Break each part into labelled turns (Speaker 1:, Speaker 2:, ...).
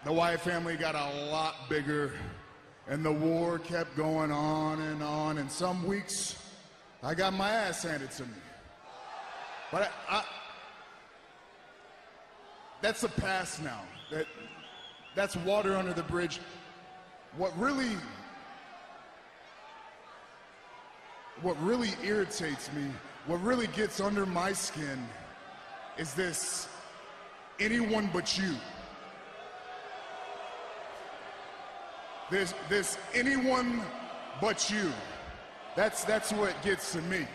Speaker 1: The Wyatt family got a lot bigger, and the war kept going on, and some weeks I got my ass handed to me. But that's the past now. That's water under the bridge. What really irritates me, what really gets under my skin is this anyone but you. This anyone but you. That's what gets to me.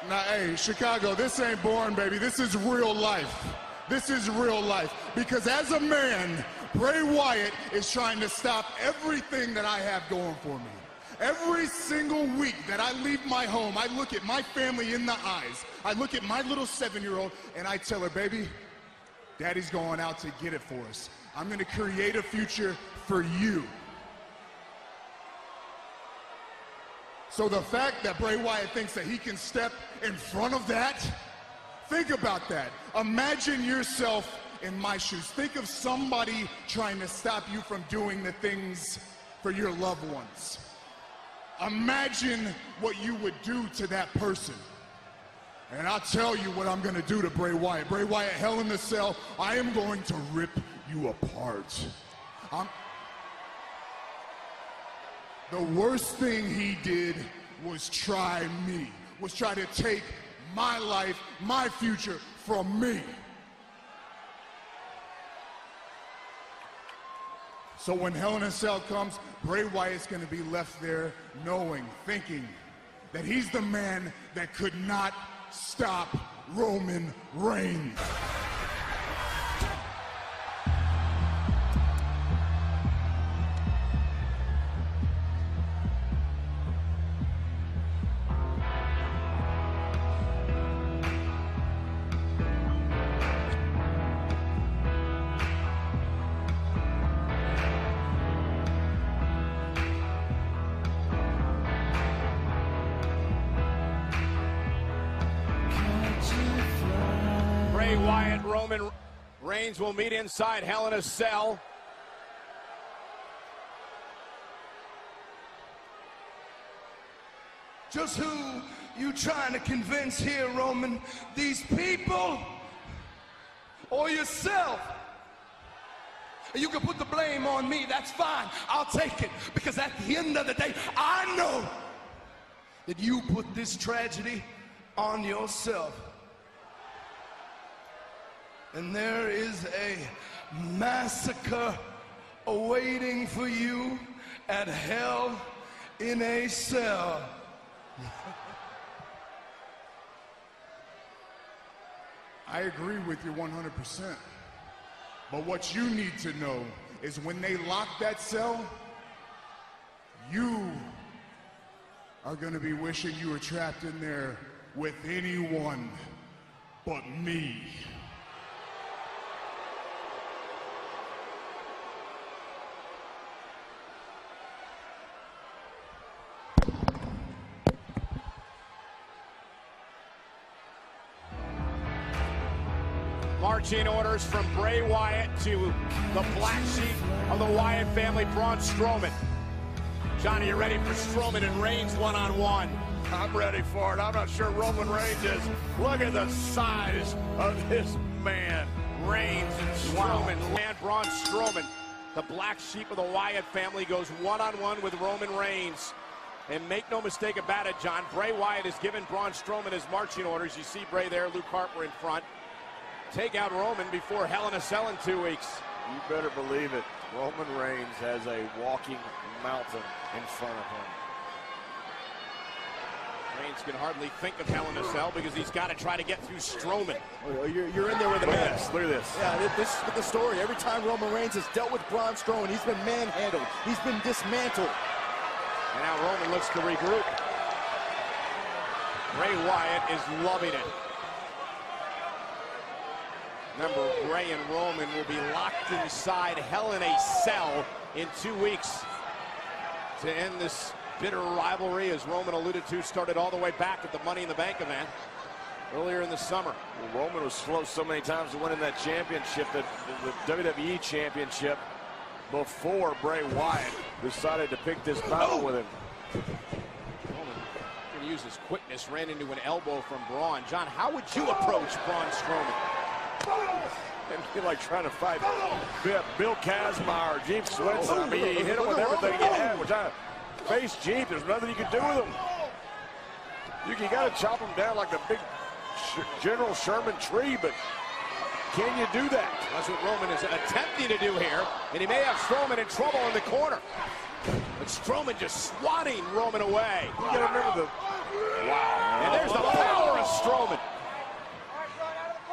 Speaker 1: Now, hey, Chicago, this ain't boring, baby. This is real life. This is real life. Because as a man, Bray Wyatt is trying to stop everything that I have going for me. Every single week that I leave my home, I look at my family in the eyes. I look at my little 7-year-old, and I tell her, baby, Daddy's going out to get it for us. I'm going to create a future for you. So the fact that Bray Wyatt thinks that he can step in front of that, think about that. Imagine yourself in my shoes. Think of somebody trying to stop you from doing the things for your loved ones. Imagine what you would do to that person. And I'll tell you what I'm going to do to Bray Wyatt. Bray Wyatt, Hell in the Cell, I am going to rip you apart. The worst thing he did was try me, was try to take my life, my future from me. So when Hell in a Cell comes, Bray Wyatt's going to be left there knowing, thinking that he's the man that could not stop Roman Reigns.
Speaker 2: Bray Wyatt, Roman Reigns will meet inside Hell in a Cell.
Speaker 3: Just who you trying to convince here, Roman? These people or yourself? You can put the blame on me, that's fine. I'll take it, because at the end of the day, I know that you put this tragedy on yourself. And there is a massacre awaiting for you at Hell in a Cell.
Speaker 1: I agree with you 100%. But what you need to know is when they lock that cell, you are going to be wishing you were trapped in there with anyone but me.
Speaker 2: Marching orders from Bray Wyatt to the black sheep of the Wyatt family, Braun Strowman. Johnny, you ready for Strowman and Reigns one-on-one?
Speaker 4: I'm ready for it. I'm not sure Roman Reigns is. Look at the size of this man.
Speaker 2: Reigns and Strowman. And Braun Strowman, the black sheep of the Wyatt family, goes one-on-one with Roman Reigns. And make no mistake about it, John, Bray Wyatt has given Braun Strowman his marching orders. You see Bray there, Luke Harper in front. Take out Roman before Hell in a Cell in 2 weeks.
Speaker 4: You better believe it. Roman Reigns has a walking mountain in front of him.
Speaker 2: Reigns can hardly think of Hell in a Cell because he's got to try to get through Strowman.
Speaker 5: Oh, you're in there with a
Speaker 4: Look
Speaker 5: man.
Speaker 4: at this. Look at this.
Speaker 5: Yeah, this is the story. Every time Roman Reigns has dealt with Braun Strowman, he's been manhandled. He's been dismantled.
Speaker 2: And now Roman looks to regroup. Bray Wyatt is loving it. Remember, Bray and Roman will be locked inside Hell in a Cell in 2 weeks to end this bitter rivalry, as Roman alluded to, started all the way back at the Money in the Bank event. earlier in the summer.
Speaker 4: Well, Roman was close so many times to winning that championship, the WWE championship, before Bray Wyatt decided to pick this battle with him.
Speaker 2: Roman going to use his quickness, ran into an elbow from Braun. John, how would you approach Braun Strowman?
Speaker 4: It'd be like trying to fight Bill Kazmaier or Jeep Swenson. I mean, you hit him with everything you had. We're trying to face Jeep. There's nothing you can do with him. You got to chop him down like a big General Sherman tree, but can you do that?
Speaker 2: That's what Roman is attempting to do here, and he may have Strowman in trouble in the corner. But Strowman just swatting Roman away.
Speaker 4: You got to remember the... Wow.
Speaker 2: And there's the power of Strowman.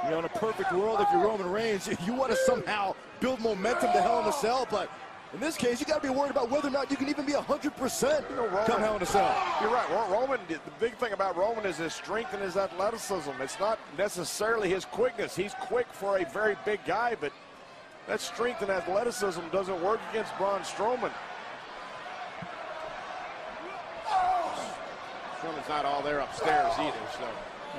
Speaker 5: You know, in a perfect world, if you're Roman Reigns, you want to somehow build momentum to Hell in a Cell, but in this case, you got to be worried about whether or not you can even be 100% come Hell in a Cell.
Speaker 4: You're right. Roman, the big thing about Roman is his strength and his athleticism. It's not necessarily his quickness. He's quick for a very big guy, but that strength and athleticism doesn't work against Braun Strowman.
Speaker 2: Strowman's not all there upstairs either, so...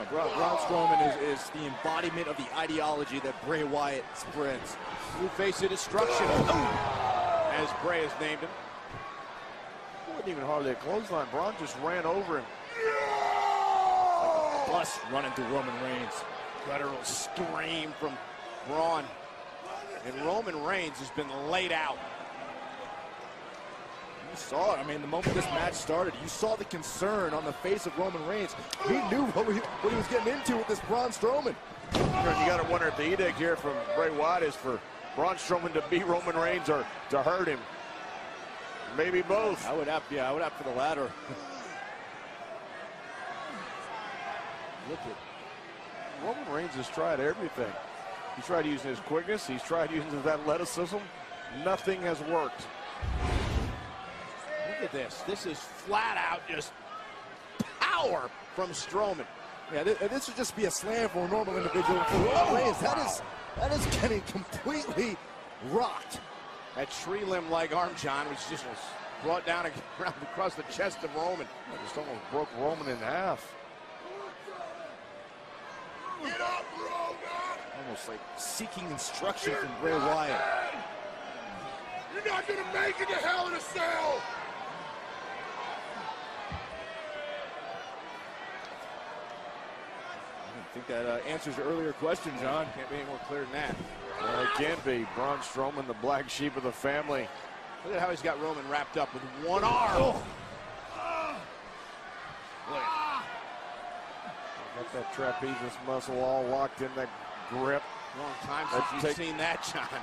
Speaker 5: Braun Strowman is the embodiment of the ideology that Bray Wyatt spreads.
Speaker 2: New face of destruction, as Bray has named him.
Speaker 4: It wasn't even hardly a clothesline. Braun just ran over him.
Speaker 5: Like a bus running through Roman Reigns.
Speaker 2: Guttural scream from Braun. And Roman Reigns has been laid out.
Speaker 5: You saw it. I mean, the moment this match started, you saw the concern on the face of Roman Reigns. He knew what he was getting into with this Braun Strowman.
Speaker 4: You got to wonder if the edict here from Bray Wyatt is for Braun Strowman to beat Roman Reigns or to hurt him. Maybe both.
Speaker 5: I would opt for the latter.
Speaker 4: Look at Roman Reigns has tried everything. He tried using his quickness. He's tried using his athleticism. Nothing has worked.
Speaker 2: Look at this. This is flat out just power from Strowman.
Speaker 5: Yeah, this would just be a slam for a normal individual. For Roman Reigns, that is getting completely rocked.
Speaker 2: That tree limb-like arm, John, was just brought down across the chest of Roman.
Speaker 4: It just almost broke Roman in half.
Speaker 1: Get up, Roman!
Speaker 5: Almost like seeking instruction from Bray Wyatt.
Speaker 1: You're not gonna make it to Hell in a Cell!
Speaker 5: I think that answers your earlier question, John.
Speaker 2: Can't be any more clear than that.
Speaker 4: Well, it can't be. Braun Strowman, the black sheep of the family.
Speaker 2: Look at how he's got Roman wrapped up with one arm.
Speaker 4: Got that trapezius muscle all locked in that grip.
Speaker 2: Long time since you've seen that, John.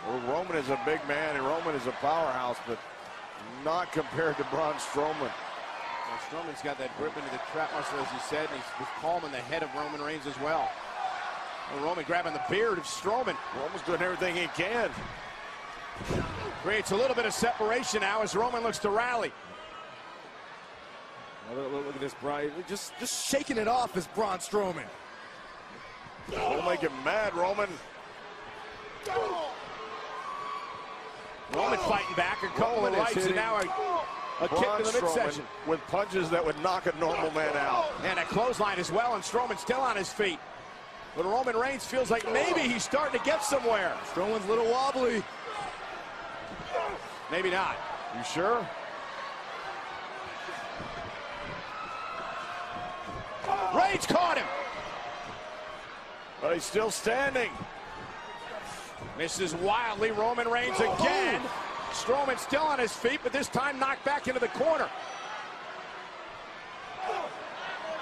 Speaker 4: Well, Roman is a big man, and Roman is a powerhouse, but not compared to Braun Strowman.
Speaker 2: Well, Strowman's got that grip into the trap muscle, as you said, and he's palming the head of Roman Reigns as well. Well, Roman grabbing the beard of Strowman.
Speaker 4: Roman's doing everything he can.
Speaker 2: Creates a little bit of separation now as Roman looks to rally.
Speaker 5: Look at this, Brian. Just shaking it off is Braun Strowman.
Speaker 4: Don't make him mad, Roman.
Speaker 2: Roman fighting back, a couple of rights, and now a kick to the midsection.
Speaker 4: With punches that would knock a normal man out.
Speaker 2: And a clothesline as well, and Strowman still on his feet. But Roman Reigns feels like maybe he's starting to get somewhere.
Speaker 5: Strowman's a little wobbly.
Speaker 2: Maybe not.
Speaker 4: You sure?
Speaker 2: Reigns caught him.
Speaker 4: But he's still standing.
Speaker 2: Misses wildly. Roman Reigns again. Strowman still on his feet, but this time knocked back into the corner.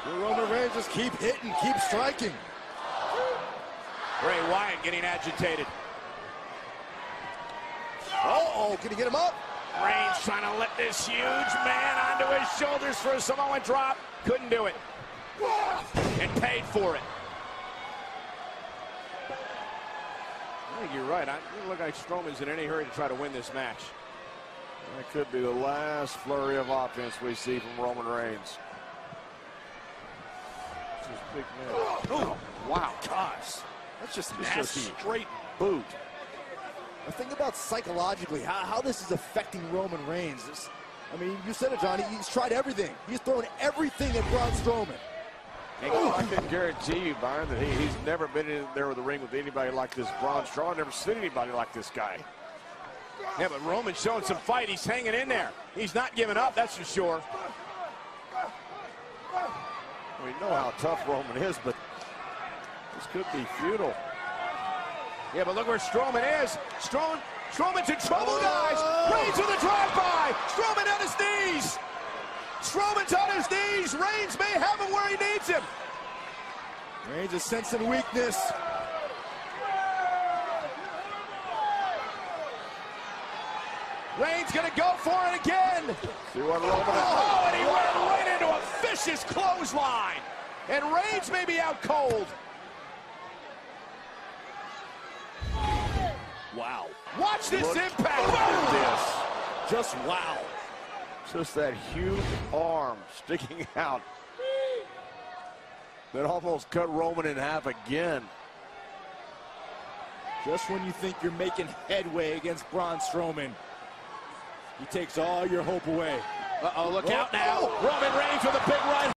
Speaker 5: Roman Reigns just keep hitting, keep striking.
Speaker 2: Bray Wyatt getting agitated.
Speaker 5: Uh-oh, can he get him up?
Speaker 2: Reigns trying to let this huge man onto his shoulders for a Samoan drop. Couldn't do it. And paid for it. I think you're right. It doesn't look like Strowman's in any hurry to try to win this match.
Speaker 4: That could be the last flurry of offense we see from Roman Reigns. This is big man.
Speaker 5: Oh, wow, gosh. That's just nasty.
Speaker 4: Just a straight boot.
Speaker 5: Now think about psychologically how this is affecting Roman Reigns. I mean, you said it, Johnny. He's tried everything. He's thrown everything at Braun Strowman.
Speaker 4: I can guarantee you, Byron, that he's never been in there with the ring with anybody like this Braun Strowman. Never seen anybody like this guy.
Speaker 2: Yeah, but Roman's showing some fight. He's hanging in there. He's not giving up, that's for sure.
Speaker 4: We know how tough Roman is, but this could be futile.
Speaker 2: Yeah, but look where Strowman is. Strowman's in trouble, guys. Reigns with a drive-by. Strowman on his knees. Strowman's on his knees. Reigns may have him where he needs him.
Speaker 5: Reigns is sensing weakness.
Speaker 2: Reigns gonna go for it again.
Speaker 4: See what Roman is.
Speaker 2: Oh, and he went right into a vicious clothesline. And Reigns may be out cold.
Speaker 5: Wow.
Speaker 2: Watch this impact.
Speaker 4: Look at this.
Speaker 5: Just wow.
Speaker 4: Just that huge arm sticking out that almost cut Roman in half again.
Speaker 5: Just when you think you're making headway against Braun Strowman, he takes all your hope away.
Speaker 2: Uh-oh, look out now. Roman Reigns with a big right.